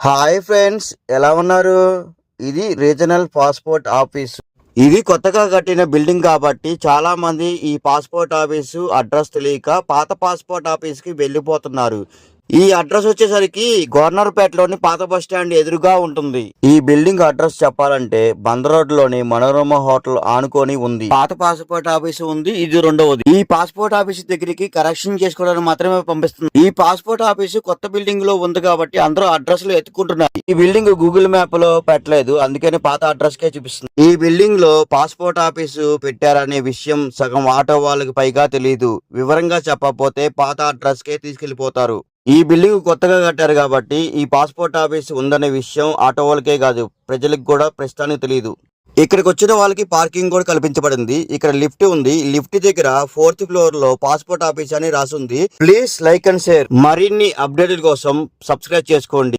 Hi friends, ఎలా ఉన్నారు? ఇది రీజనల్ పాస్పోర్ట్ ఆఫీస్. ఇది కొత్తగా కట్టిన బిల్డింగ్ కాబట్టి చాలా మంది ఈ పాస్పోర్ట్ ఆఫీసు అడ్రస్ తెలియక పాత పాస్పోర్ట్ ఆఫీస్కి వెళ్ళిపోతున్నారు. ఈ అడ్రస్ వచ్చేసరికి గవర్నర్పేటలోని పాత బస్ స్టాండ్ ఎదురుగా ఉంటుంది. ఈ బిల్డింగ్ అడ్రస్ చెప్పాలంటే బందర్ రోడ్ లోని మనోరమ హోటల్ ఆనుకొని ఉంది. పాత పాస్పోర్ట్ ఆఫీస్ ఉంది, ఇది రెండవది. ఈ పాస్పోర్ట్ ఆఫీస్ దగ్గరికి కరెక్షన్ చేసుకోవడానికి మాత్రమే పంపిస్తుంది. ఈ పాస్పోర్ట్ ఆఫీసు కొత్త బిల్డింగ్ లో ఉంది కాబట్టి అందరూ అడ్రస్ లో ఎత్తుకుంటున్నారు. ఈ బిల్డింగ్ గూగుల్ మ్యాప్ లో పెట్టలేదు, అందుకని పాత అడ్రస్ కే చూపిస్తుంది. ఈ బిల్డింగ్ లో పాస్పోర్ట్ ఆఫీసు పెట్టారనే విషయం సగం ఆటో వాళ్ళకి పైగా తెలియదు. వివరంగా చెప్పకపోతే పాత అడ్రస్ కే తీసుకెళ్లిపోతారు. ఈ బిల్డింగ్ కొత్తగా కట్టారు కాబట్టి ఈ పాస్పోర్ట్ ఆఫీస్ ఉందనే విషయం ఆటో వాళ్ళకే కాదు, ప్రజలకు కూడా ప్రస్తుతానికి తెలియదు. ఇక్కడికి వచ్చిన వాళ్ళకి పార్కింగ్ కూడా కల్పించబడింది. ఇక్కడ లిఫ్ట్ ఉంది. లిఫ్ట్ దగ్గర 4th ఫ్లోర్ లో పాస్పోర్ట్ ఆఫీస్ అని రాసుంది. Please like and share. మరిన్ని అప్డేట్ల కోసం సబ్స్క్రైబ్ చేసుకోండి.